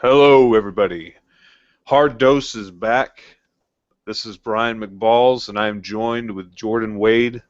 Hello, everybody. Hard Dose is back. This is Brian McBalls, and I am joined with Jordan Wade.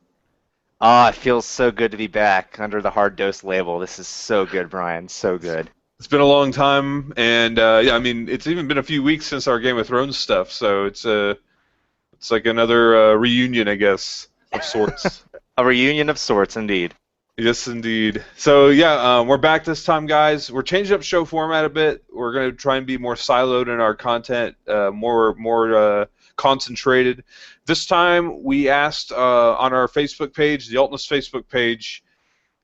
Ah, it feels so good to be back under the hard dose label. This is so good, Brian. So good. It's been a long time, and yeah, I mean, it's even been a few weeks since our Game of Thrones stuff, so it's like another reunion, I guess, of sorts. A reunion of sorts, indeed. Yes, indeed. So yeah, we're back this time, guys. We're changing up show format a bit. We're going to try and be more siloed in our content, more concentrated. This time, we asked on our Facebook page, the Altness Facebook page,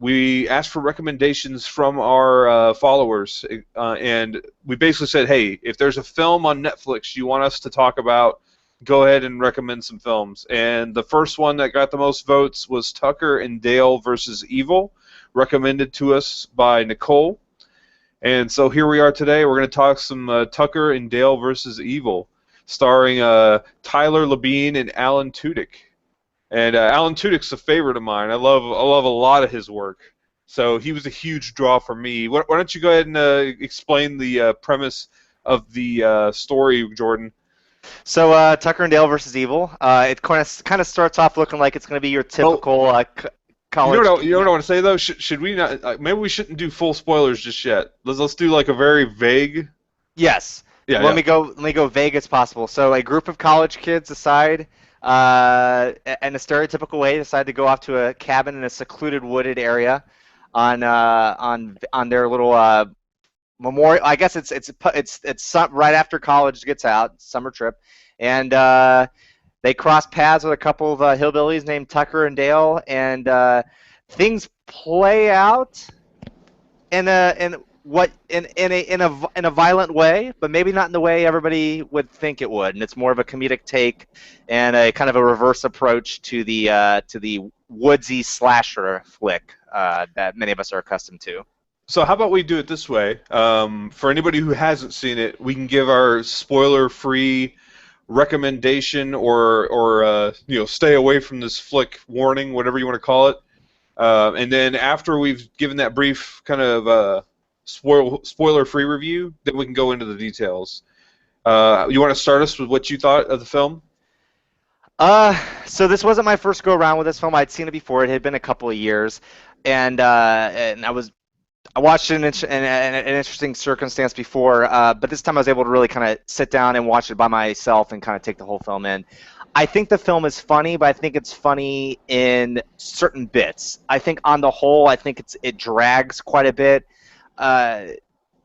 we asked for recommendations from our followers, and we basically said, hey, if there's a film on Netflix you want us to talk about, go ahead and recommend some films. And the first one that got the most votes was Tucker and Dale versus Evil, recommended to us by Nicole. And so here we are today. We're going to talk some Tucker and Dale versus Evil, starring Tyler Labine and Alan Tudyk. And Alan Tudyk's a favorite of mine. I love a lot of his work. So he was a huge draw for me. Why don't you go ahead and explain the premise of the story, Jordan? So Tucker and Dale versus Evil. It kind of starts off looking like it's going to be your Well, typical you college. know what, you know what I want to say though? Should we not? Maybe we shouldn't do full spoilers just yet. Let's do like a very vague. Yes. Yeah, Let yeah. me go. Let me go vague as possible. So a group of college kids decide, in a stereotypical way, decide to go off to a cabin in a secluded wooded area, on their little memorial. I guess right after college gets out, summer trip, and they cross paths with a couple of hillbillies named Tucker and Dale, and things play out in a violent way, but maybe not in the way everybody would think it would. And it's more of a comedic take and a kind of a reverse approach to the woodsy slasher flick that many of us are accustomed to. So how about we do it this way? For anybody who hasn't seen it, we can give our spoiler-free recommendation or stay away from this flick warning, whatever you want to call it. And then after we've given that brief kind of spoiler-free review, then we can go into the details. You want to start us with what you thought of the film? So this wasn't my first go around with this film. I'd seen it before. It had been a couple of years, and I watched it in an interesting circumstance before, but this time I was able to really kind of sit down and watch it by myself and kind of take the whole film in. I think the film is funny, but I think it's funny in certain bits. I think on the whole, I think it drags quite a bit. Uh,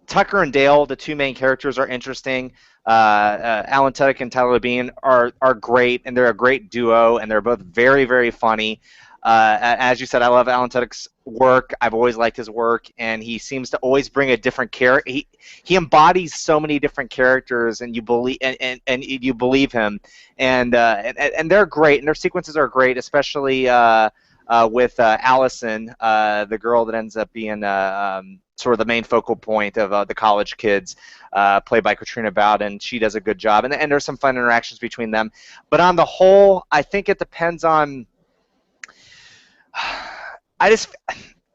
Tucker and Dale, the two main characters, are interesting. Alan Tudyk and Tyler Labine are great, and they're a great duo, and they're both very, very funny. As you said, I love Alan Tudyk's work. I've always liked his work, and he seems to always bring a different character. He embodies so many different characters, and you you believe him, and they're great, and their sequences are great, especially with Allison, the girl that ends up being sort of the main focal point of the college kids, played by Katrina Bowden. She does a good job, and there's some fun interactions between them. But on the whole, I think it depends on. I just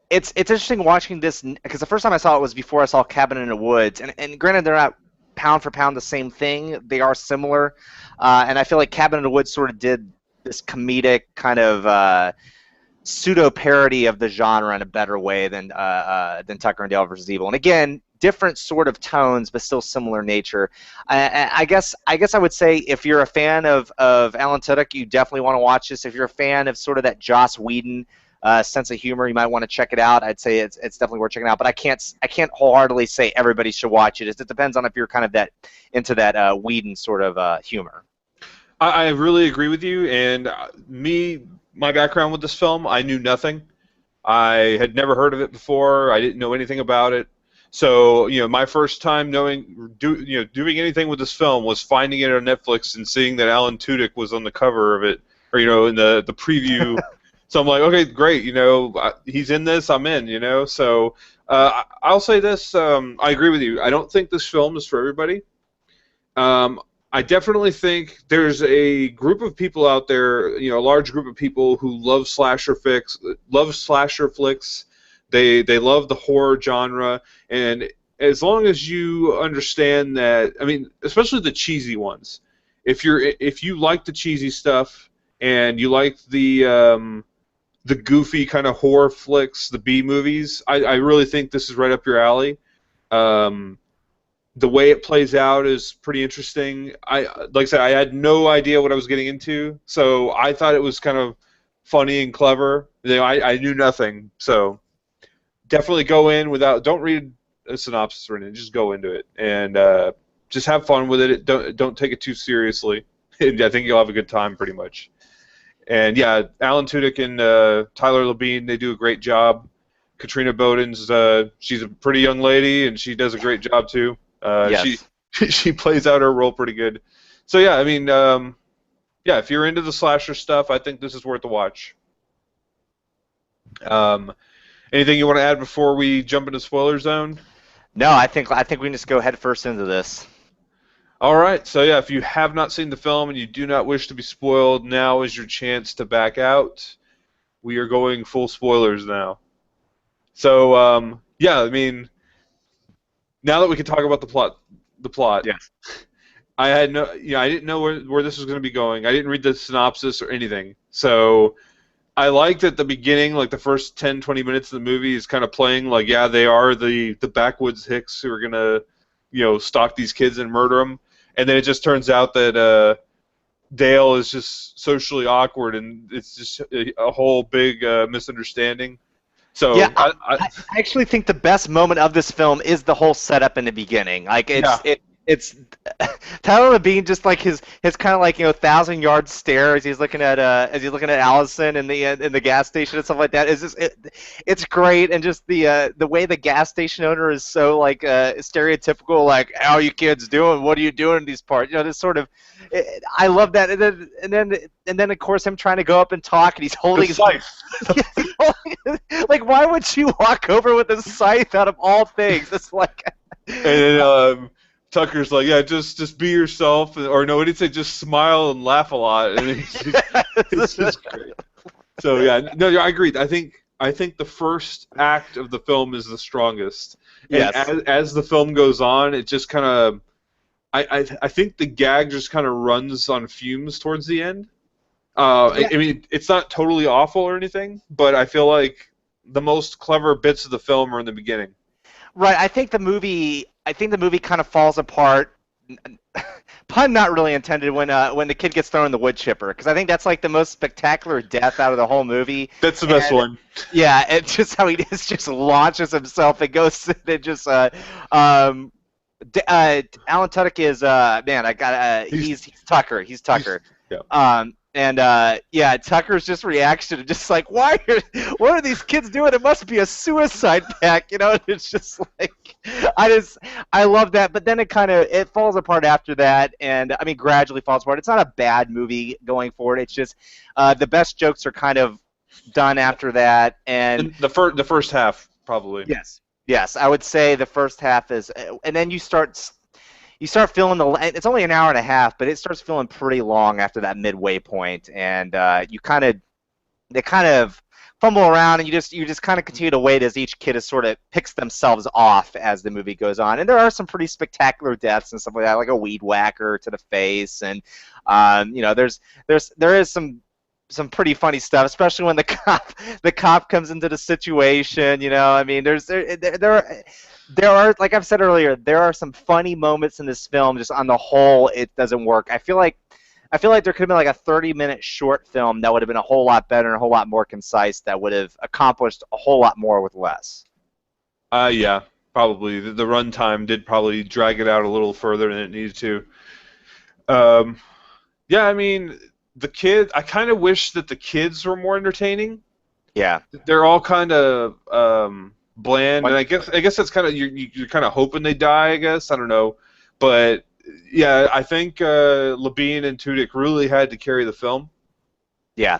it's interesting watching this because the first time I saw it was before I saw Cabin in the Woods, and granted they're not pound for pound the same thing. They are similar, and I feel like Cabin in the Woods sort of did this comedic kind of pseudo parody of the genre in a better way than Tucker and Dale versus Evil. And again, different sort of tones, but still similar nature. I guess I would say if you're a fan of Alan Tudyk, you definitely want to watch this. If you're a fan of sort of that Joss Whedon sense of humor, you might want to check it out. I'd say it's definitely worth checking out. But I can't wholeheartedly say everybody should watch it. It depends on if you're kind of that into that Whedon sort of humor. I really agree with you, and my background with this film, I knew nothing. I had never heard of it before. I didn't know anything about it. So, my first time doing anything with this film was finding it on Netflix and seeing that Alan Tudyk was on the cover of it, or in the preview. So I'm like, okay, great. He's in this. I'm in. So I'll say this. I agree with you. I don't think this film is for everybody. I definitely think there's a group of people out there, a large group of people who love slasher flicks. They love the horror genre, and as long as you understand that, I mean, especially the cheesy ones. If you like the cheesy stuff and you like the goofy kind of horror flicks, the B movies, I really think this is right up your alley. Um, the way it plays out is pretty interesting. Like I said, I had no idea what I was getting into, so I thought it was kind of funny and clever. You know, I knew nothing, so definitely go in without. Don't read a synopsis or anything. Just go into it and just have fun with it. Don't take it too seriously. I think you'll have a good time, pretty much. And yeah, Alan Tudyk and Tyler Labine, they do a great job. Katrina Bowden's she's a pretty young lady, and she does a great job too. She Yes. she plays out her role pretty good. So yeah, I mean, yeah, if you're into the slasher stuff, I think this is worth a watch. Um, anything you want to add before we jump into spoiler zone? No, I think we can just go head first into this. All right, so yeah, if you have not seen the film and you do not wish to be spoiled, now is your chance to back out. We are going full spoilers now. So yeah, I mean, now that we can talk about the plot, Yes. I had no, you know, I didn't know where this was going to be going. I didn't read the synopsis or anything. So I liked at the beginning, like the first 10, 20 minutes of the movie is kind of playing like, yeah, they are the backwoods hicks who are going to, you know, stalk these kids and murder them. And then it just turns out that Dale is just socially awkward and it's just a whole big misunderstanding. Yeah, So I actually think the best moment of this film is the whole setup in the beginning. Like yeah, it's Tyler Labine just like his kind of like 1,000-yard stare as he's looking at Allison in the gas station and stuff like that. It's great, and just the way the gas station owner is so like stereotypical, like, how are you kids doing? What are you doing in these parts? This sort of I love that, and then of course him trying to go up and talk, and he's holding the his scythe. like, why would you walk over with a scythe out of all things? It's like, And then Tucker's like, yeah, just be yourself, or no, what did he say? Just smile and laugh a lot, and it's just great. So yeah, no, I agree. I think the first act of the film is the strongest, and yes. as the film goes on, it just kind of, I think the gag just kind of runs on fumes towards the end. Yeah. I mean, it's not totally awful or anything, but I feel like the most clever bits of the film are in the beginning. Right. I think the movie kind of falls apart. Pun not really intended when the kid gets thrown in the wood chipper, because I think that's like the most spectacular death out of the whole movie. That's the best one. Yeah, it's just how he just launches himself and goes and just Alan Tudyk is man, I got he's Tucker. He's Tucker. Yeah. And yeah, Tucker's just reaction to just like, what are these kids doing? It must be a suicide pact, It's just like, I love that. But then it falls apart after that, and I mean, gradually falls apart. It's not a bad movie going forward. It's just the best jokes are kind of done after that, and The first half probably. yes, I would say the first half is, and then you start feeling it's only an hour and a half, but it starts feeling pretty long after that midway point, and they kind of fumble around, and you just kind of continue to wait as each kid is sort of picks themselves off as the movie goes on. And there are some pretty spectacular deaths and stuff like that, like a weed whacker to the face, and there is some pretty funny stuff, especially when the cop comes into the situation. I mean, there are, like I've said earlier, there are some funny moments in this film. Just on the whole, it doesn't work. I feel like there could have been like a 30-minute short film that would have been a whole lot better and a whole lot more concise, that would have accomplished a whole lot more with less. Yeah, probably. The runtime did probably drag it out a little further than it needed to. Yeah, I mean, I kind of wish that the kids were more entertaining. Yeah. They're all kind of bland, and I guess that's kind of you're kind of hoping they die. I guess, I don't know, but yeah, I think Labine and Tudyk really had to carry the film. Yeah.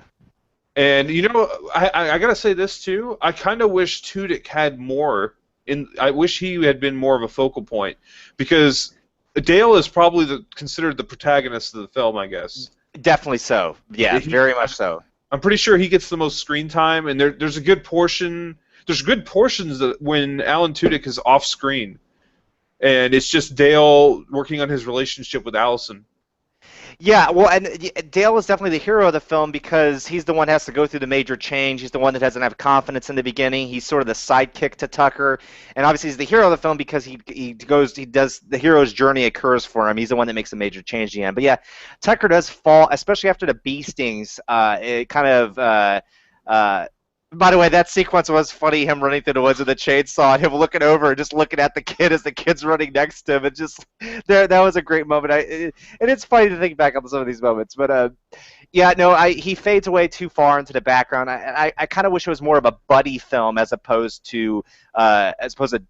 And I gotta say this too. I kind of wish Tudyk had more. I wish he had been more of a focal point, because Dale is probably considered the protagonist of the film, I guess. Definitely so. Yeah, very much so. I'm pretty sure he gets the most screen time, and there's a good portion. There's good portions when Alan Tudyk is off screen. and it's just Dale working on his relationship with Allison. Yeah, well, and Dale is definitely the hero of the film because he's the one that has to go through the major change. He's the one that doesn't have confidence in the beginning. He's sort of the sidekick to Tucker, and obviously he's the hero of the film because he does the hero's journey occurs for him. He's the one that makes a major change in the end. But yeah, Tucker does fall, especially after the bee stings. It kind of. By the way, that sequence was funny. Him running through the woods with the chainsaw, and him looking over and just looking at the kid as the kid's running next to him. It just that was a great moment. And it's funny to think back on some of these moments. But yeah, no, he fades away too far into the background. I kind of wish it was more of a buddy film as opposed to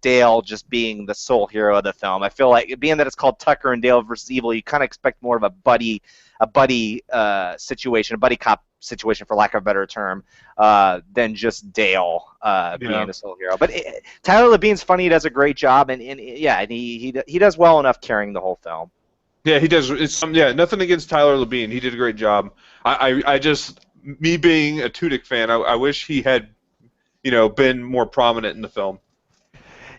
Dale just being the sole hero of the film. I feel like being that it's called Tucker and Dale versus Evil, you kind of expect more of a buddy situation, a buddy cop situation, for lack of a better term, than just Dale being the sole hero. But Tyler Labine's funny; he does a great job, and yeah, and he does well enough carrying the whole film. Yeah, he does. It's nothing against Tyler Labine. He did a great job. I just, me being a Tudyk fan, I wish he had, been more prominent in the film.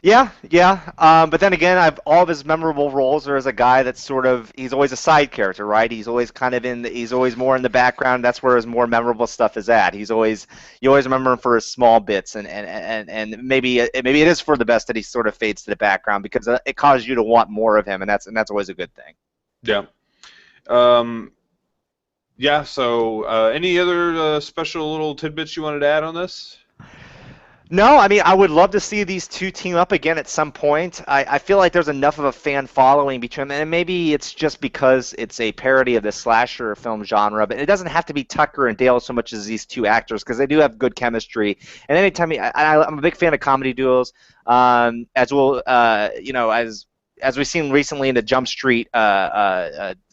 Yeah. But then again, all of his memorable roles are as a guy that's he's always a side character, right? He's always he's always more in the background. That's where his more memorable stuff is at. You always remember him for his small bits, and maybe it is for the best that he sort of fades to the background because it causes you to want more of him, and that's always a good thing. Yeah. Yeah. So, any other special little tidbits you wanted to add on this? No, I mean, I would love to see these two team up again at some point. I feel like there's enough of a fan following between them, and maybe it's just because it's a parody of the slasher film genre, but it doesn't have to be Tucker and Dale so much as these two actors, because they do have good chemistry. And anytime, I'm a big fan of comedy duos, as well, as we've seen recently in the Jump Street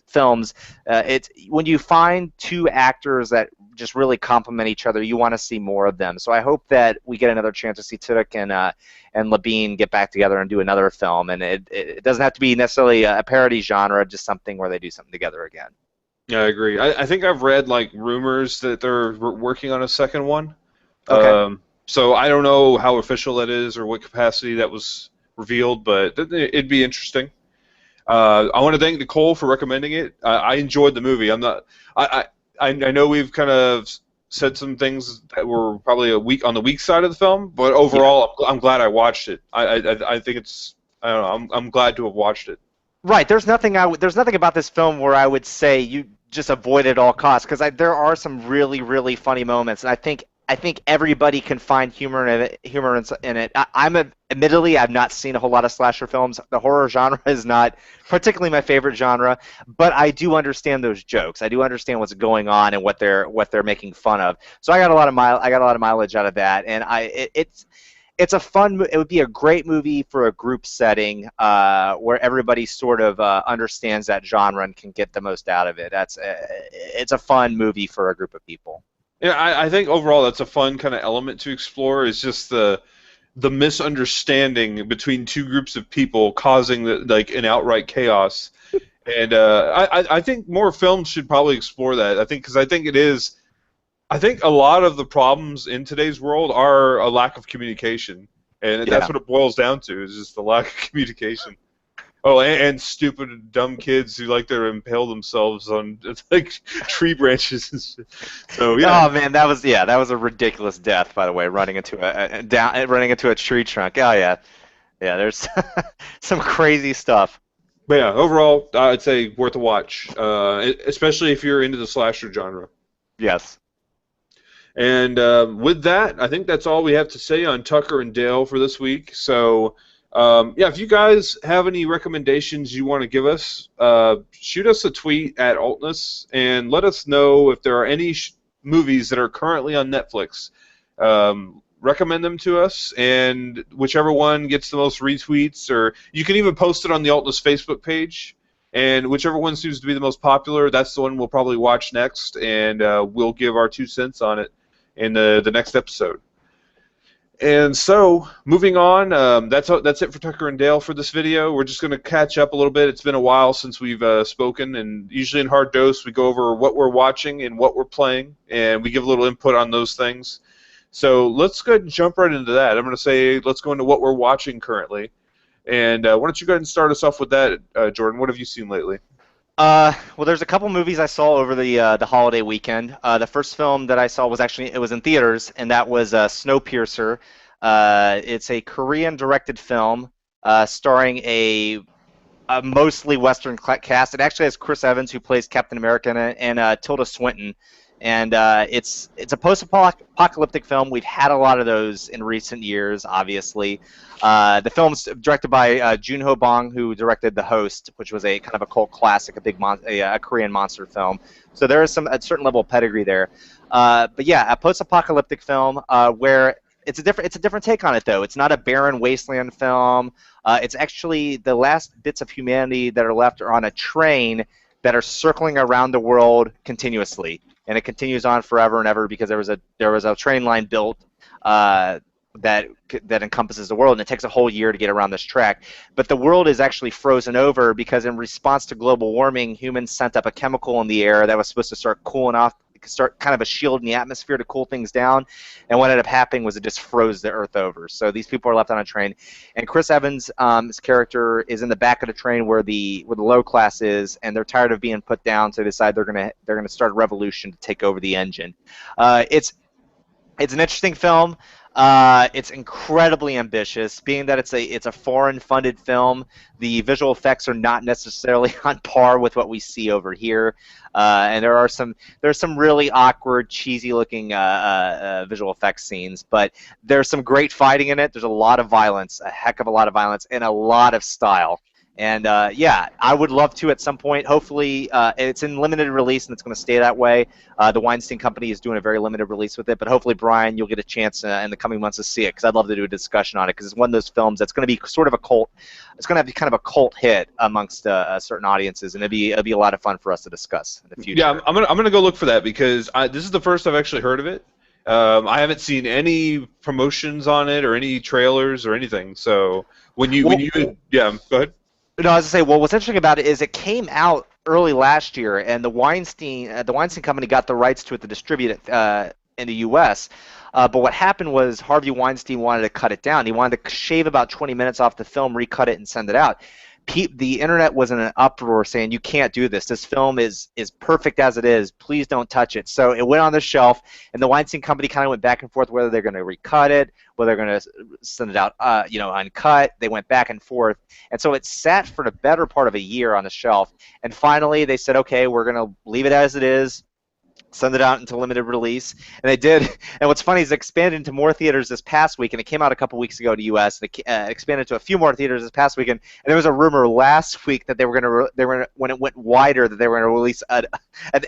films, it's when you find two actors that just really complement each other, you want to see more of them. So I hope that we get another chance to see Tudyk and Labine get back together and do another film. And it doesn't have to be necessarily a parody genre, just something where they do something together again. Yeah, I agree. I think I've read rumors that they're working on a second one. Okay. So I don't know how official that is or what capacity that was revealed, but it'd be interesting. I want to thank Nicole for recommending it. I enjoyed the movie. I know we've kind of said some things that were probably on the weak side of the film, but overall, yeah. I'm glad I watched it. I think it's, I don't know, I'm glad to have watched it. Right. There's nothing about this film where I would say you just avoid it at all costs, because there are some really, really funny moments, and I think everybody can find humor in it. Admittedly, I've not seen a whole lot of slasher films. The horror genre is not particularly my favorite genre, but I do understand those jokes. I do understand what's going on and what they're making fun of. So I got a lot of mileage out of that, and it's a fun. It would be a great movie for a group setting where everybody sort of understands that genre and can get the most out of it. It's a fun movie for a group of people. Yeah, I think overall that's a fun kind of element to explore. Is just the misunderstanding between two groups of people causing an outright chaos. And I think more films should probably explore that. I think it is. I think a lot of the problems in today's world are a lack of communication, and that's what it boils down to, is just the lack of communication. Oh, and stupid, dumb kids who like to impale themselves on tree branches and shit. So yeah. Oh man, that was a ridiculous death, by the way, running into a tree trunk. Oh yeah, there's some crazy stuff. But yeah, overall, I'd say worth a watch, especially if you're into the slasher genre. Yes. And with that, I think that's all we have to say on Tucker and Dale for this week. So. If you guys have any recommendations you want to give us, shoot us a tweet at Altness and let us know if there are any movies that are currently on Netflix. Recommend them to us, and whichever one gets the most retweets, or you can even post it on the Altness Facebook page, and whichever one seems to be the most popular, that's the one we'll probably watch next, and we'll give our 2 cents on it in the next episode. And so, moving on, that's it for Tucker and Dale for this video. We're just going to catch up a little bit. It's been a while since we've spoken, and usually in Hard Dose we go over what we're watching and what we're playing, and we give a little input on those things. So let's go ahead and jump right into that. I'm going to say let's go into what we're watching currently. And why don't you go ahead and start us off with that, Jordan? What have you seen lately? Well, there's a couple movies I saw over the holiday weekend. The first film that I saw was actually it was in theaters, and that was Snowpiercer. It's a Korean-directed film starring a mostly Western cast. It actually has Chris Evans, who plays Captain America in it, and Tilda Swinton. And it's a post-apocalyptic film. We've had a lot of those in recent years, obviously. The film's directed by Joon-ho Bong, who directed The Host, which was a kind of a cult classic, a Korean monster film. So there is a certain level of pedigree there. But yeah, a post-apocalyptic film where it's a different take on it, though. It's not a barren wasteland film. It's actually the last bits of humanity that are left are on a train that are circling around the world continuously, and it continues on forever and ever because there was a train line built that encompasses the world, and it takes a whole year to get around this track. But the world is actually frozen over because in response to global warming, humans sent up a chemical in the air that was supposed to start cooling off, start kind of a shield in the atmosphere to cool things down, and what ended up happening was it just froze the earth over. So these people are left on a train, and Chris Evans, his character, is in the back of the train where the low class is, and they're tired of being put down, so they decide they're gonna start a revolution to take over the engine. It's an interesting film. It's incredibly ambitious, being that it's a foreign-funded film. The visual effects are not necessarily on par with what we see over here, and there's some really awkward, cheesy-looking visual effects scenes. But there's some great fighting in it. There's a lot of violence, a heck of a lot of violence, and a lot of style. And yeah, I would love to at some point. Hopefully, it's in limited release and it's going to stay that way. The Weinstein Company is doing a very limited release with it, but hopefully, Brian, you'll get a chance in the coming months to see it because I'd love to do a discussion on it because it's one of those films that's going to be sort of a cult. It's going to be kind of a cult hit amongst certain audiences, and it'll be a lot of fun for us to discuss in the future. Yeah, I'm gonna go look for that because this is the first I've actually heard of it. I haven't seen any promotions on it or any trailers or anything. So when you yeah, go ahead. No, I was gonna say, well, what's interesting about it is it came out early last year, and the Weinstein Company got the rights to it to distribute it in the U.S. But what happened was Harvey Weinstein wanted to cut it down. He wanted to shave about 20 minutes off the film, recut it, and send it out. The internet was in an uproar saying, you can't do this. This film is perfect as it is. Please don't touch it. So it went on the shelf, and the Weinstein Company kind of went back and forth whether they're going to recut it, whether they're going to send it out uncut. They went back and forth. And so it sat for the better part of a year on the shelf. And finally they said, okay, we're going to leave it as it is, send it out into limited release, and they did. And what's funny is it expanded into more theaters this past week, and it came out a couple weeks ago in the U.S. and it expanded to a few more theaters this past weekend. And there was a rumor last week that they were going to, when it went wider, that they were going to release an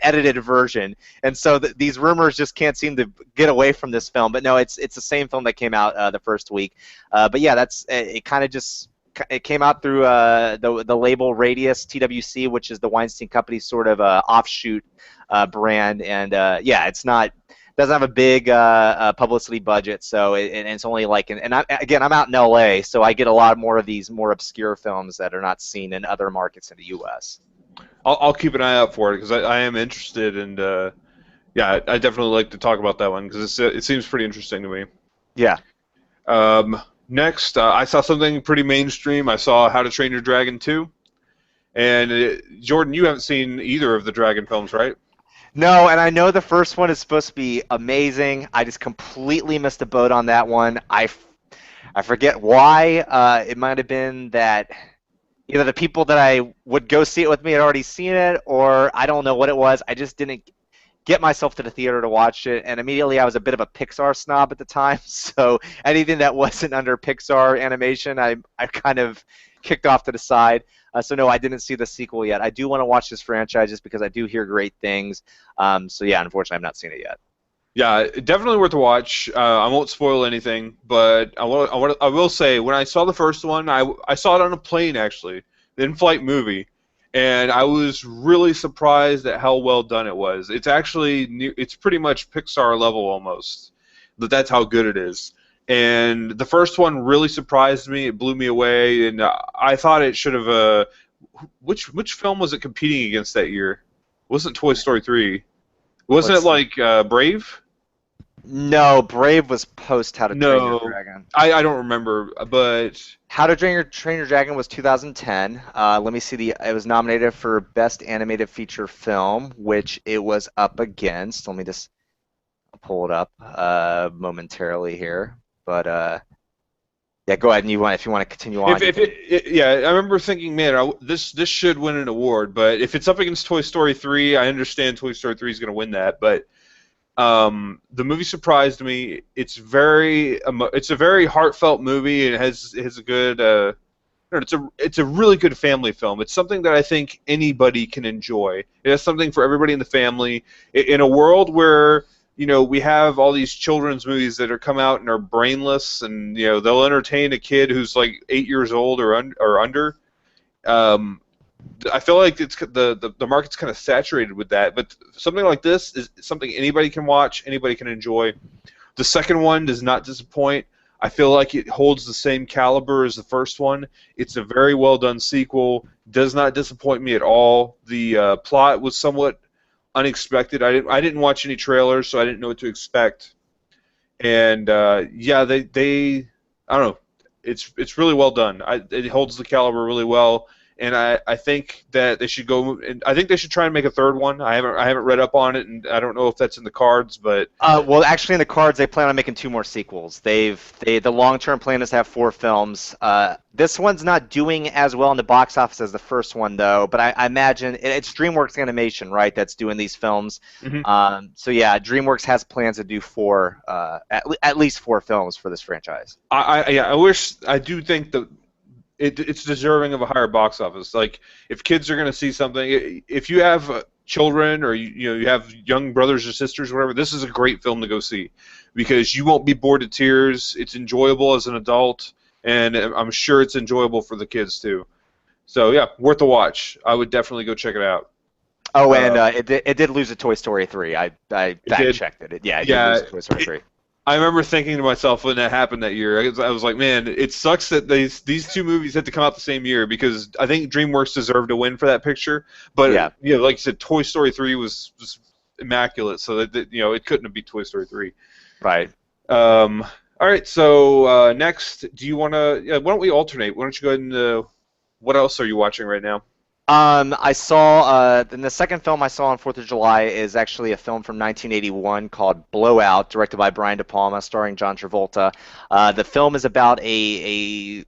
edited version. And so these rumors just can't seem to get away from this film. But no, it's the same film that came out the first week. But yeah, it kind of just. It came out through the label Radius TWC, which is the Weinstein Company's sort of offshoot brand, and yeah, doesn't have a big publicity budget, so it's only like, I'm out in LA, so I get a lot more of these more obscure films that are not seen in other markets in the U.S. I'll keep an eye out for it because I am interested, and yeah, I definitely like to talk about that one because it seems pretty interesting to me. Yeah. Next, I saw something pretty mainstream. I saw How to Train Your Dragon 2. And Jordan, you haven't seen either of the Dragon films, right? No, and I know the first one is supposed to be amazing. I just completely missed the boat on that one. I forget why. It might have been that either the people that I would go see it with me had already seen it, or I don't know what it was. I just didn't get myself to the theater to watch it, and immediately I was a bit of a Pixar snob at the time, so anything that wasn't under Pixar animation, I kind of kicked off to the side. So no, I didn't see the sequel yet. I do want to watch this franchise just because I do hear great things. So yeah, unfortunately, I've not seen it yet. Yeah, definitely worth a watch. I won't spoil anything, but I will say when I saw the first one, I saw it on a plane actually, the in-flight movie. And I was really surprised at how well done it was. It's pretty much Pixar level almost. That's how good it is. And the first one really surprised me. It blew me away, and I thought it should have. Which film was it competing against that year? It wasn't Toy Story 3? Wasn't it like Brave? No, Brave was post How to Train Your No, Dragon. I don't remember, but How to Train Your Dragon was 2010. Let me see it was nominated for Best Animated Feature Film, which it was up against. Let me just pull it up momentarily here. But yeah, go ahead and if you want to continue on, you can. yeah, I remember thinking, man, this should win an award. But if it's up against Toy Story 3, I understand Toy Story 3 is going to win that. But the movie surprised me. It's a very heartfelt movie, and it has a good. It's a really good family film. It's something that I think anybody can enjoy. It has something for everybody in the family. In a world where we have all these children's movies that are come out and are brainless, and they'll entertain a kid who's like 8 years old or under. Um, I feel like the market's kind of saturated with that. But something like this is something anybody can watch, anybody can enjoy. The second one does not disappoint. I feel like it holds the same caliber as the first one. It's a very well done sequel. Does not disappoint me at all. The plot was somewhat unexpected. I didn't watch any trailers, so I didn't know what to expect. And yeah, they I don't know. It's really well done. It holds the caliber really well, and I think that they should go. And I think they should try and make a third one. I haven't read up on it, and I don't know if that's in the cards, but Well, actually, in the cards, they plan on making two more sequels. The long-term plan is to have four films. This one's not doing as well in the box office as the first one, though. But I imagine it's DreamWorks Animation, right? That's doing these films. mhm. So yeah, DreamWorks has plans to do four, at least four films for this franchise. Yeah, I do think that it's deserving of a higher box office. Like, if kids are going to see something, if you have children or you have young brothers or sisters, whatever, this is a great film to go see because you won't be bored to tears. It's enjoyable as an adult, and I'm sure it's enjoyable for the kids too. So yeah, worth a watch. I would definitely go check it out. Oh, and Uh, it did lose to Toy Story 3. I it fact did. checked it. Yeah, it did Yeah, lose to Toy Story 3. I remember thinking to myself when that happened that year, I was like, man, it sucks that these two movies had to come out the same year because I think DreamWorks deserved to win for that picture. But Yeah, like you said, Toy Story 3 was immaculate, so that it couldn't have beat Toy Story 3. right. Um, all right, so next, do you want to? Yeah, why don't we alternate? Why don't you go ahead and what else are you watching right now? I saw then the second film I saw on Fourth of July is actually a film from 1981 called Blowout, directed by Brian De Palma, starring John Travolta. The film is about a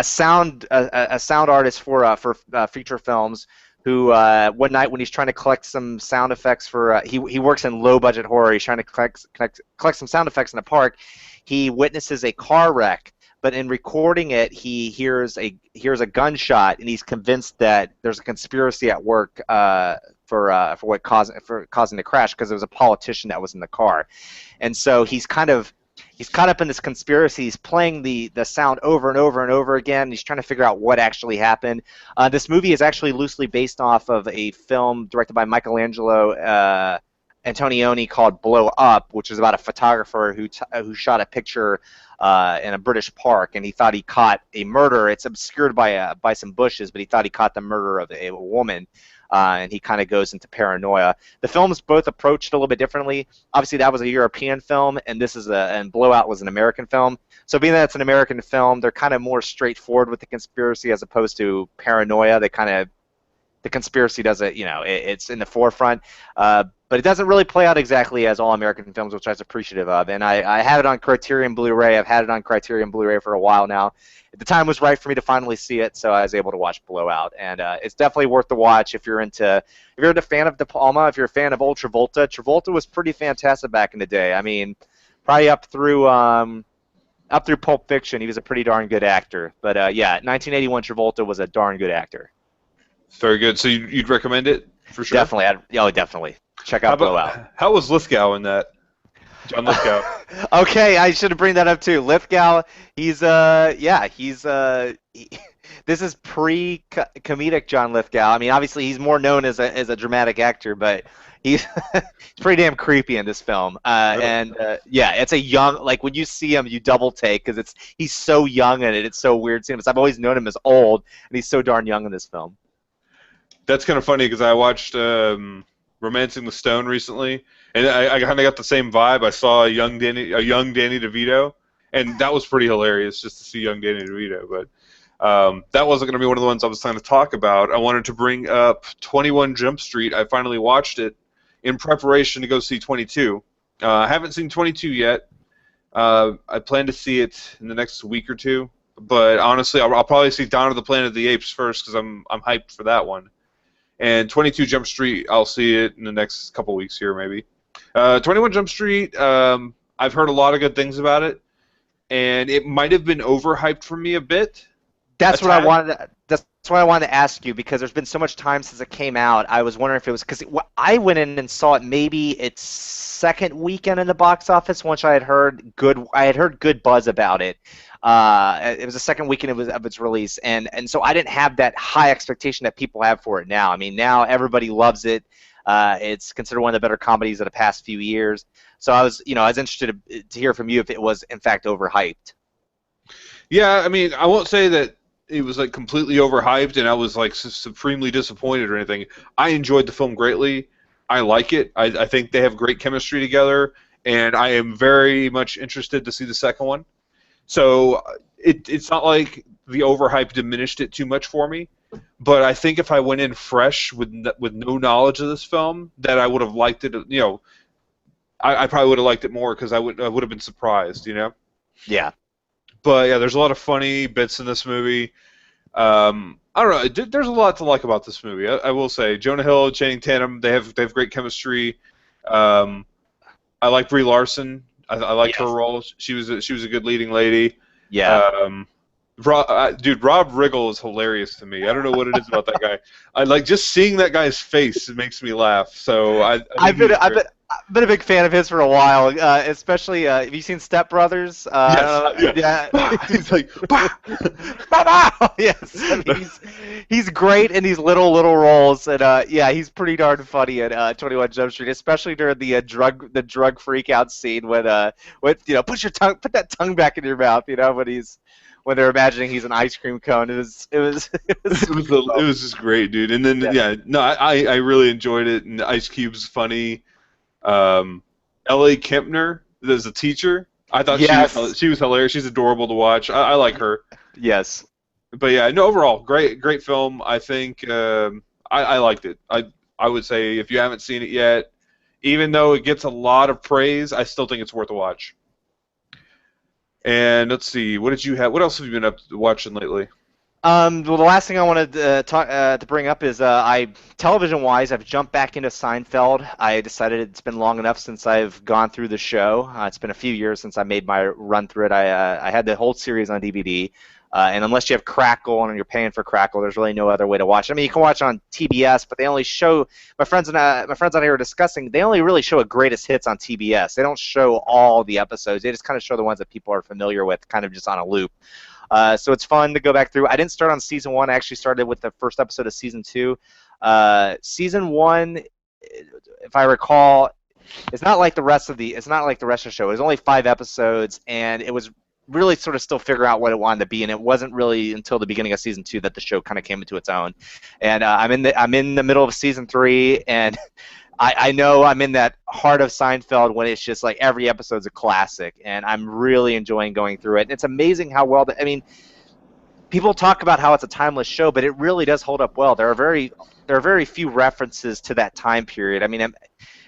sound artist for feature films who one night when he's trying to collect some sound effects for he works in low budget horror. He's trying to collect some sound effects in a park. He witnesses a car wreck, but in recording it, he hears a gunshot, and he's convinced that there's a conspiracy at work for causing the crash because there was a politician that was in the car, and so he's caught up in this conspiracy. He's playing the sound over and over and over again. He's trying to figure out what actually happened. This movie is actually loosely based off of a film directed by Michelangelo Antonioni called Blow Up, which is about a photographer who shot a picture in a British park, and he thought he caught a murder. It's obscured by some bushes, but he thought he caught the murder of a woman. And he kind of goes into paranoia. The films both approached a little bit differently. Obviously, that was a European film, and and Blowout was an American film. So, being that it's an American film, they're kind of more straightforward with the conspiracy as opposed to paranoia. The conspiracy doesn't, it's in the forefront. But it doesn't really play out exactly as all American films, which I was appreciative of. And I had it on Criterion Blu-ray. I've had it on Criterion Blu-ray for a while now. The time was right for me to finally see it, so I was able to watch Blowout. And it's definitely worth the watch if you're a fan of De Palma, if you're a fan of old Travolta. Travolta was pretty fantastic back in the day. I mean, probably up through Pulp Fiction, he was a pretty darn good actor. But yeah, 1981 Travolta was a darn good actor. Very good. So you'd recommend it for sure? Definitely. Definitely. Check out Blowout. How was Lithgow in that? John Lithgow. Okay, I should have bring that up too. Lithgow, this is pre-comedic John Lithgow. I mean, obviously he's more known as a dramatic actor, but he's pretty damn creepy in this film. Yeah, it's a young, like when you see him, you double take because he's so young in it. It's so weird seeing him. I've always known him as old, and he's so darn young in this film. That's kind of funny because I watched Romancing the Stone recently, and I kind of got the same vibe. I saw a young Danny DeVito, and that was pretty hilarious just to see young Danny DeVito. But that wasn't going to be one of the ones I was trying to talk about. I wanted to bring up 21 Jump Street. I finally watched it in preparation to go see 22. I haven't seen 22 yet. I plan to see it in the next week or two. But honestly, I'll probably see Dawn of the Planet of the Apes first because I'm hyped for that one. And 22 Jump Street, I'll see it in the next couple weeks here, maybe. 21 Jump Street, I've heard a lot of good things about it, and it might have been overhyped for me a bit. That's what I wanted. That's what I wanted to ask you because there's been so much time since it came out. I was wondering if it was because I went in and saw it maybe its second weekend in the box office. Once I had heard good buzz about it. It was the second weekend of its release, and so I didn't have that high expectation that people have for it now. I mean, now everybody loves it. It's considered one of the better comedies of the past few years. So I was interested to hear from you if it was in fact overhyped. Yeah, I mean, I won't say that it was like completely overhyped and I was like supremely disappointed or anything. I enjoyed the film greatly. I like it. I think they have great chemistry together, and I am very much interested to see the second one. So it's not like the overhype diminished it too much for me, but I think if I went in fresh with no knowledge of this film, that I would have liked it. You know, I probably would have liked it more because I would have been surprised. You know. Yeah. But yeah, there's a lot of funny bits in this movie. I don't know. There's a lot to like about this movie. I will say, Jonah Hill, Channing Tatum, they have great chemistry. I like Brie Larson. I liked her role. She was a good leading lady. Yeah. Dude, Rob Riggle is hilarious to me. I don't know what it is about that guy. I like just seeing that guy's face. It makes me laugh. So I've been a big fan of his for a while, especially. Have you seen Step Brothers? Yes. Yeah. He's like, bah! Yes. I mean, he's great in these little roles, and yeah, he's pretty darn funny at 21 Jump Street, especially during the drug freak out scene when put that tongue back in your mouth, when they're imagining he's an ice cream cone. It was just great, dude. And then I really enjoyed it. And Ice Cube's funny. Ellie Kempner is a teacher. I thought she was hilarious. She's adorable to watch. I like her. Yes. But yeah, no, overall, great film. I think I liked it. I would say if you haven't seen it yet, even though it gets a lot of praise, I still think it's worth a watch. And let's see, what else have you been up to watching lately? Well, the last thing I wanted to bring up is television-wise, I've jumped back into Seinfeld. I decided it's been long enough since I've gone through the show. It's been a few years since I made my run through it. I had the whole series on DVD, and unless you have Crackle and you're paying for Crackle, there's really no other way to watch it. I mean, you can watch it on TBS, but they only show my friends on here are discussing. They only really show a greatest hits on TBS. They don't show all the episodes. They just kind of show the ones that people are familiar with, kind of just on a loop. So it's fun to go back through. I didn't start on season 1. I actually started with the first episode of season 2. Season 1, if I recall, it's not like the rest of the show. It was only 5 episodes, and it was really sort of still figuring out what it wanted to be. And it wasn't really until the beginning of season 2 that the show kind of came into its own. And I'm in the middle of season 3, and I know I'm in that heart of Seinfeld when it's just like every episode's a classic, and I'm really enjoying going through it. And it's amazing how well people talk about how it's a timeless show, but it really does hold up well. There are very few references to that time period. I mean,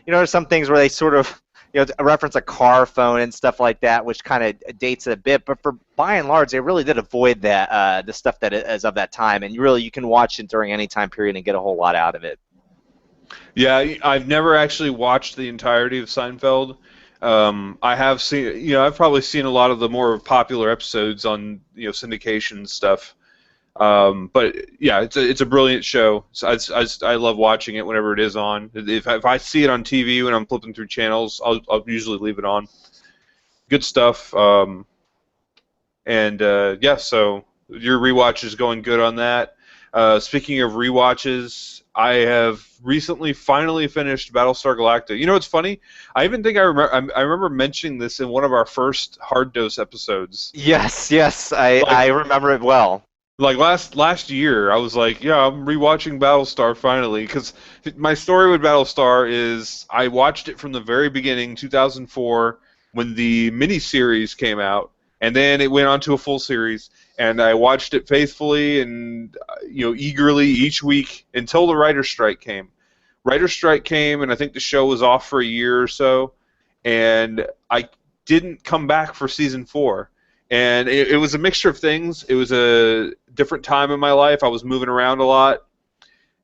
there's some things where they sort of reference a car phone and stuff like that, which kind of dates it a bit. But by and large, they really did avoid that the stuff that is of that time, and you can watch it during any time period and get a whole lot out of it. Yeah, I've never actually watched the entirety of Seinfeld. I have seen, I've probably seen a lot of the more popular episodes on, syndication stuff. But yeah, it's a brilliant show. So I love watching it whenever it is on. If I see it on TV when I'm flipping through channels, I'll usually leave it on. Good stuff. Yeah, so your rewatch is going good on that. Speaking of rewatches, I have recently finally finished Battlestar Galactica. You know what's funny? I even think I remember mentioning this in one of our first Hard Dose episodes. Yes, I remember it well. Like last year, I was like, yeah, I'm rewatching Battlestar finally because my story with Battlestar is I watched it from the very beginning, 2004, when the miniseries came out, and then it went on to a full series, and I watched it faithfully and eagerly each week until the writer's strike came. Writer's strike came, and I think the show was off for a year or so, and I didn't come back for season 4. And it was a mixture of things. It was a different time in my life. I was moving around a lot,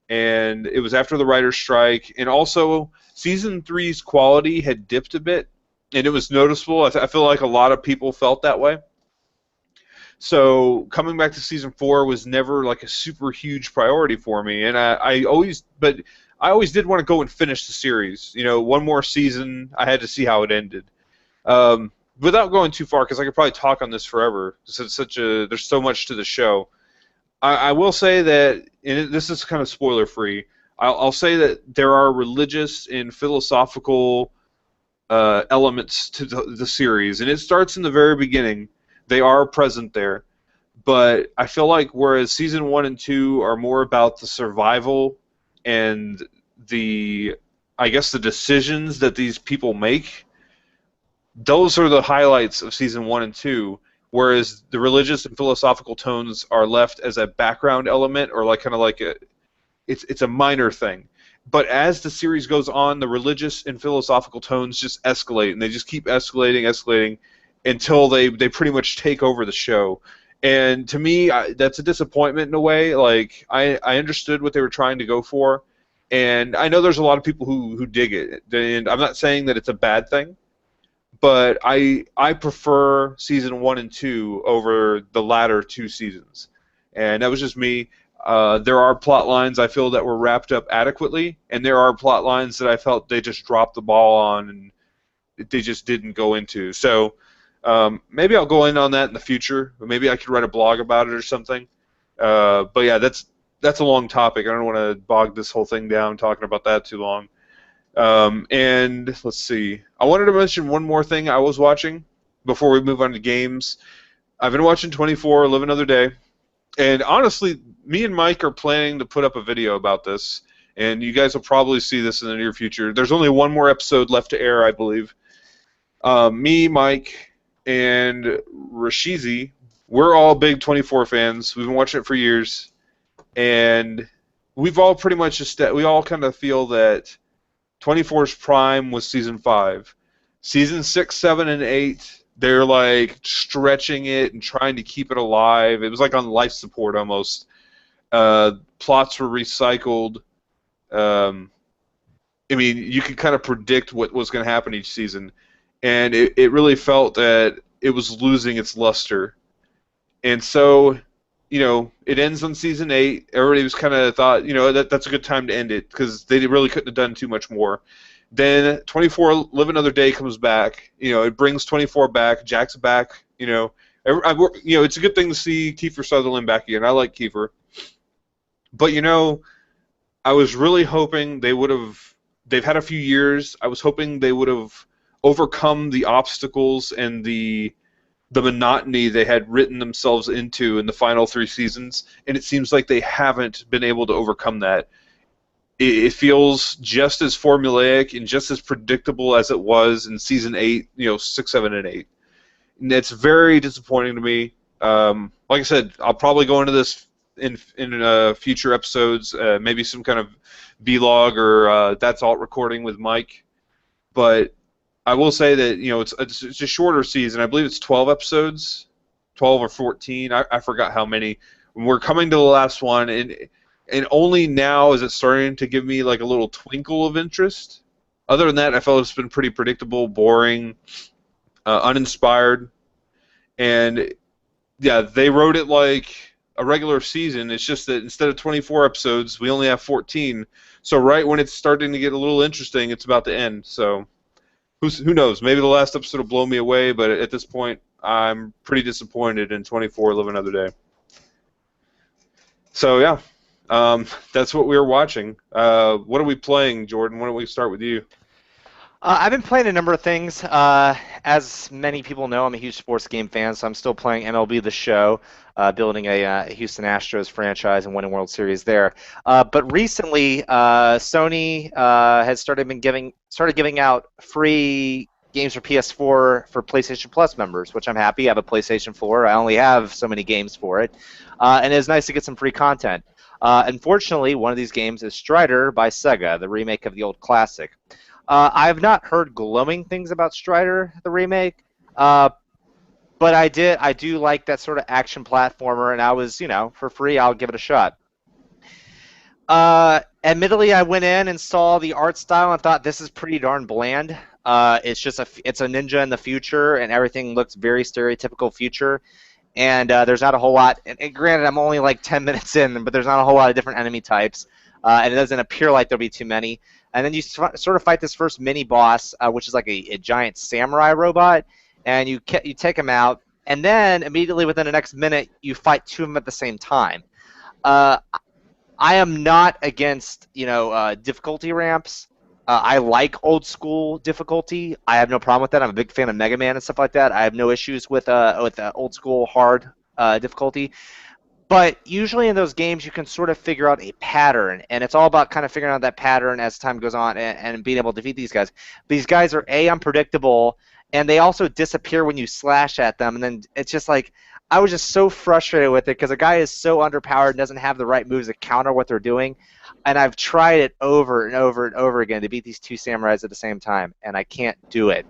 and it was after the writer's strike. And also, season three's quality had dipped a bit, and it was noticeable. I feel like a lot of people felt that way. So coming back to season 4 was never like a super huge priority for me, and but I always did want to go and finish the series. One more season. I had to see how it ended. Without going too far, because I could probably talk on this forever. There's so much to the show. I will say that, and this is kind of spoiler free. I'll say that there are religious and philosophical elements to the series, and it starts in the very beginning. They are present there, but I feel like whereas season 1 and 2 are more about the survival and the, I guess, the decisions that these people make, those are the highlights of season 1 and 2, whereas the religious and philosophical tones are left as a background element, or like kind of like it's a minor thing. But as the series goes on, the religious and philosophical tones just escalate, and they just keep escalating until they pretty much take over the show. And to me, that's a disappointment in a way. Like I understood what they were trying to go for, and I know there's a lot of people who dig it, and I'm not saying that it's a bad thing, but I prefer season 1 and 2 over the latter two seasons, and that was just me. There are plot lines I feel that were wrapped up adequately, and there are plot lines that I felt they just dropped the ball on and they just didn't go into. So maybe I'll go in on that in the future, or maybe I could write a blog about it or something. But yeah, that's a long topic. I don't want to bog this whole thing down talking about that too long. And let's see. I wanted to mention one more thing I was watching before we move on to games. I've been watching 24, Live Another Day. And honestly, me and Mike are planning to put up a video about this. And you guys will probably see this in the near future. There's only one more episode left to air, I believe. Me, Mike, and Rashizi, we're all big 24 fans. We've been watching it for years. And we've all pretty much we all kind of feel that 24's prime was season 5. Season 6, 7, and 8, they're like stretching it and trying to keep it alive. It was like on life support almost. Plots were recycled. I mean, you could kind of predict what was going to happen each season, and it really felt that it was losing its luster. And so, it ends on season 8. Everybody was kind of thought, that's a good time to end it because they really couldn't have done too much more. Then 24 Live Another Day comes back. It brings 24 back. Jack's back. It's a good thing to see Kiefer Sutherland back again. I like Kiefer. But, I was really hoping they would have. They've had a few years. I was hoping they would have overcome the obstacles and the monotony they had written themselves into in the final 3 seasons, and it seems like they haven't been able to overcome that. It feels just as formulaic and just as predictable as it was in season 8, 6, 7, and 8. And it's very disappointing to me. Like I said, I'll probably go into this in future episodes, maybe some kind of vlog or That's Alt recording with Mike. But I will say that it's a shorter season. I believe it's 12 episodes, 12 or 14. I forgot how many. We're coming to the last one, and only now is it starting to give me like a little twinkle of interest. Other than that, I felt it's been pretty predictable, boring, uninspired, and yeah, they wrote it like a regular season. It's just that instead of 24 episodes, we only have 14. So right when it's starting to get a little interesting, it's about to end. So who knows? Maybe the last episode will blow me away, but at this point, I'm pretty disappointed in 24 Live Another Day. So yeah, that's what we were watching. What are we playing, Jordan? Why don't we start with you? I've been playing a number of things. As many people know, I'm a huge sports game fan, so I'm still playing MLB The Show, building a Houston Astros franchise and winning World Series there. But recently, Sony has started giving out free games for PS4 for PlayStation Plus members, which I'm happy. I have a PlayStation 4. I only have so many games for it, and it's nice to get some free content. Unfortunately, one of these games is Stryder by Sega, the remake of the old classic. I have not heard glowing things about Stryder, the remake, uh, but I do like that sort of action platformer, and I was, for free, I'll give it a shot. Admittedly, I went in and saw the art style and thought this is pretty darn bland. It's a ninja in the future, and everything looks very stereotypical future. And there's not a whole lot. And granted, I'm only like 10 minutes in, but there's not a whole lot of different enemy types, and it doesn't appear like there'll be too many. And then you sort of fight this first mini boss, which is like a giant samurai robot, and you take him out, and then immediately within the next minute, you fight two of them at the same time. Uh, I am not against difficulty ramps. I like old school difficulty. I have no problem with that. I'm a big fan of Mega Man and stuff like that. I have no issues with old school hard difficulty. But usually in those games, you can sort of figure out a pattern, and it's all about kind of figuring out that pattern as time goes on and being able to defeat these guys. These guys are unpredictable, and they also disappear when you slash at them, and then it's just like I was just so frustrated with it because a guy is so underpowered and doesn't have the right moves to counter what they're doing. And I've tried it over and over and over again to beat these two samurais at the same time, and I can't do it.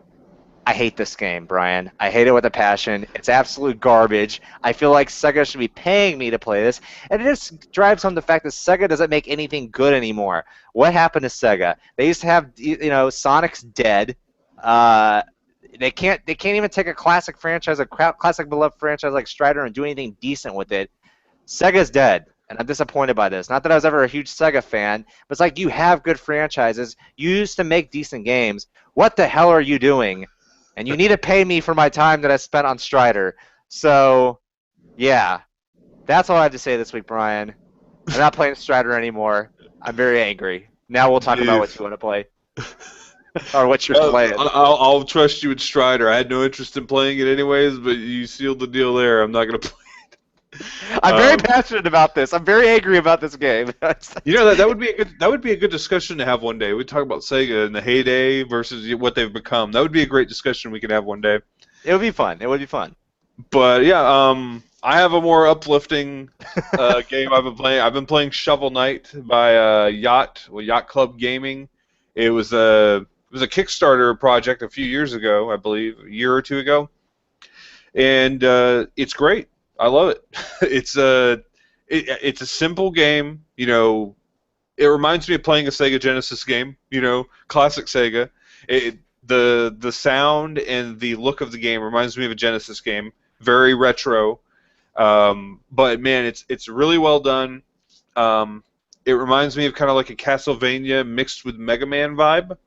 I hate this game, Brian. I hate it with a passion. It's absolute garbage. I feel like Sega should be paying me to play this, and it just drives home the fact that Sega doesn't make anything good anymore. What happened to Sega? They used to have, Sonic's dead. Uh, they can't even take a classic franchise, a classic beloved franchise like Stryder, and do anything decent with it. Sega's dead, and I'm disappointed by this. Not that I was ever a huge Sega fan, but it's like you have good franchises. You used to make decent games. What the hell are you doing? And you need to pay me for my time that I spent on Stryder. So, yeah, that's all I have to say this week, Brian. I'm not playing Stryder anymore. I'm very angry. Now we'll talk about what you want to play or what you're playing. I'll trust you with Stryder. I had no interest in playing it anyways, but you sealed the deal there. I'm not going to play it. I'm very passionate about this. I'm very angry about this game. That would be a good discussion to have one day. We talk about Sega in the heyday versus what they've become. That would be a great discussion we could have one day. It would be fun. It would be fun. But yeah, I have a more uplifting game I've been playing. I've been playing Shovel Knight by Yacht Club Gaming. It was a Kickstarter project a few years ago, I believe, a year or two ago, and it's great. I love it. It's a simple game. It reminds me of playing a Sega Genesis game. Classic Sega. The sound and the look of the game reminds me of a Genesis game. Very retro. But man, it's really well done. It reminds me of kind of like a Castlevania mixed with Mega Man vibe.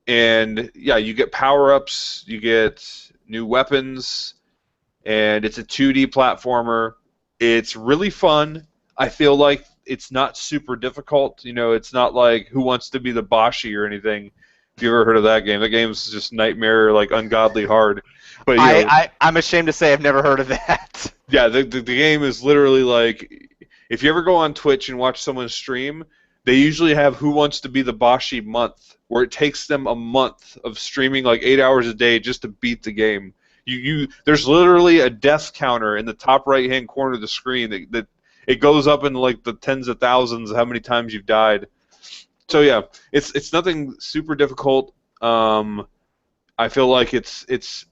And yeah, you get power-ups, you get new weapons, and it's a 2D platformer. It's really fun. I feel like it's not super difficult. It's not like Who Wants to Be the Boshi or anything. If you ever heard of that game, that game's just nightmare, like ungodly hard. But I'm ashamed to say I've never heard of that. Yeah, the game is literally like, if you ever go on Twitch and watch someone stream, they usually have Who Wants to Be the Boshi month, where it takes them a month of streaming like 8 hours a day just to beat the game. There's literally a death counter in the top right-hand corner of the screen that it goes up in like the tens of thousands of how many times you've died. So yeah, it's nothing super difficult. I feel like it's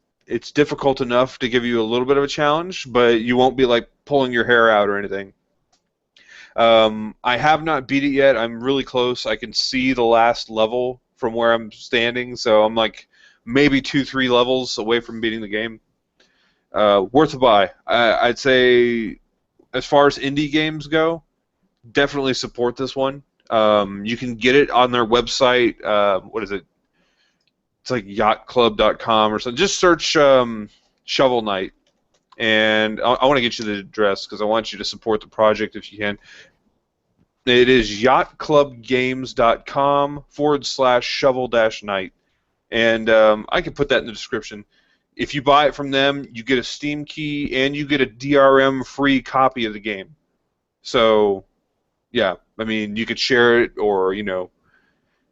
difficult enough to give you a little bit of a challenge, but you won't be like pulling your hair out or anything. I have not beat it yet. I'm really close. I can see the last level from where I'm standing, so I'm like maybe 2-3 levels away from beating the game. Worth a buy. I'd say, as far as indie games go, definitely support this one. You can get it on their website. What is it? It's like yachtclub.com or something. Just search Shovel Knight. And I want to get you the address because I want you to support the project if you can. It is yachtclubgames.com/shovel-night. And I can put that in the description. If you buy it from them, you get a Steam key and you get a DRM free copy of the game. So, yeah, I mean, you could share it or,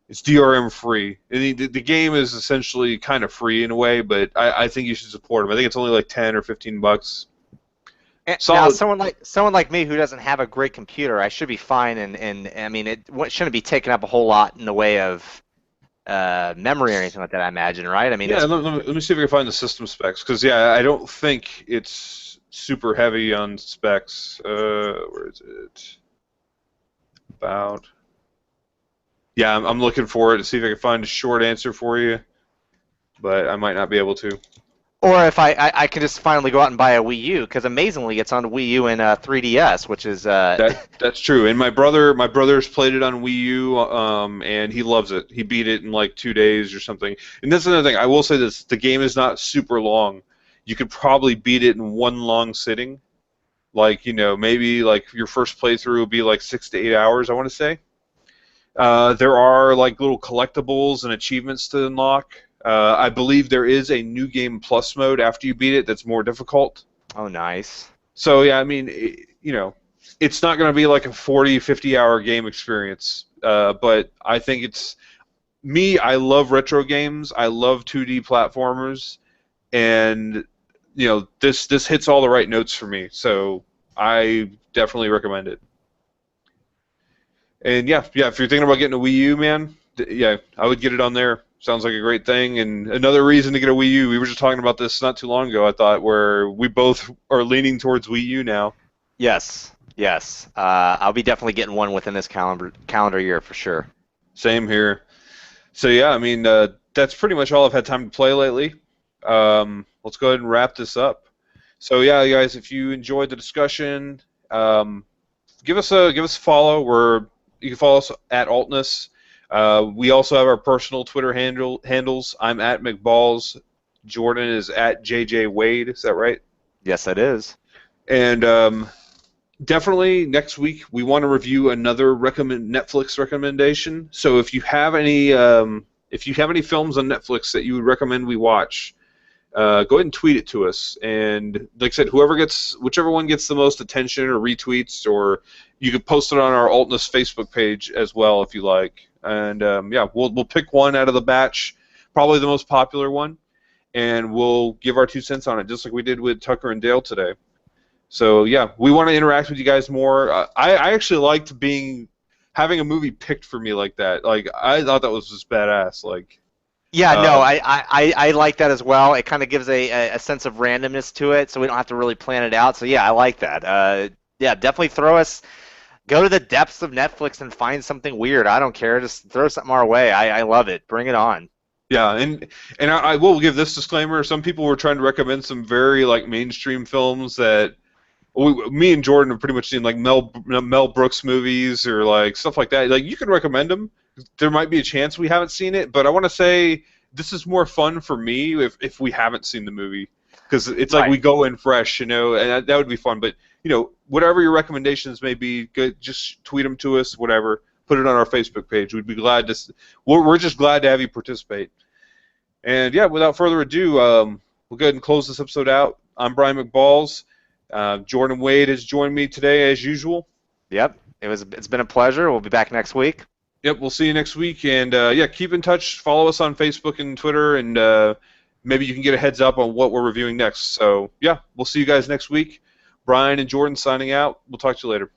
it's DRM free. And the game is essentially kind of free in a way, but I think you should support them. I think it's only like 10 or 15 bucks. Now, Solid. someone like me who doesn't have a great computer, I should be fine, and I mean, shouldn't be taking up a whole lot in the way of memory or anything like that. I imagine, right? I mean, Yeah, it's let me see if I can find the system specs, because, yeah, I don't think it's super heavy on specs. Where is it? About. Yeah, I'm looking for it to see if I can find a short answer for you, but I might not be able to. or if I can just finally go out and buy a Wii U, because amazingly, it's on Wii U and 3DS, which is That's true. And my brother's played it on Wii U, and he loves it. He beat it in like 2 days or something. And that's another thing. I will say this: the game is not super long. You could probably beat it in one long sitting. Like, maybe like your first playthrough will be like 6 to 8 hours, I want to say. There are like little collectibles and achievements to unlock. I believe there is a new game plus mode after you beat it that's more difficult. oh, nice. So yeah, I mean, it's not going to be like a 40, 50-hour game experience. But I think it's me. I love retro games. I love 2D platformers, and this hits all the right notes for me. So I definitely recommend it. And yeah, if you're thinking about getting a Wii U, man, yeah, I would get it on there. Sounds like a great thing. And another reason to get a Wii U, we were just talking about this not too long ago, I thought, where we both are leaning towards Wii U now. Yes, yes. I'll be definitely getting one within this calendar year for sure. Same here. So yeah, I mean, that's pretty much all I've had time to play lately. Let's go ahead and wrap this up. So yeah, guys, if you enjoyed the discussion, give us a follow. You can follow us at Altness. We also have our personal Twitter handles. I'm at McBalls. Jordan is at JJ Wade. Is that right? Yes, it is. And definitely next week we want to review another Netflix recommendation. So if you have any films on Netflix that you would recommend we watch, go ahead and tweet it to us. And like I said, whichever one gets the most attention or retweets, or you could post it on our Altness Facebook page as well if you like. And yeah, we'll pick one out of the batch, probably the most popular one, and we'll give our 2 cents on it, just like we did with Tucker and Dale today. So yeah, we want to interact with you guys more. I actually liked having a movie picked for me like that. Like, I thought that was just badass. Like, Yeah, no, I like that as well. It kind of gives a sense of randomness to it, so we don't have to really plan it out. So yeah, I like that. Yeah, definitely go to the depths of Netflix and find something weird. I don't care. Just throw something our way. I love it. Bring it on. yeah, and I will give this disclaimer. Some people were trying to recommend some very like mainstream films that me and Jordan have pretty much seen, like Mel Brooks movies or like stuff like that. Like, you can recommend them. There might be a chance we haven't seen it, but I want to say this is more fun for me if we haven't seen the movie, because it's like Right. we go in fresh, and that would be fun. But whatever your recommendations may be, good, just tweet them to us. Whatever, put it on our Facebook page. We'd be glad to. We're just glad to have you participate. And yeah, without further ado, we'll go ahead and close this episode out. I'm Brian McBalls. Jordan Wade has joined me today as usual. Yep. It's been a pleasure. We'll be back next week. Yep, we'll see you next week. And yeah, keep in touch. Follow us on Facebook and Twitter, and maybe you can get a heads up on what we're reviewing next. So yeah, we'll see you guys next week. Brian and Jordan signing out. We'll talk to you later.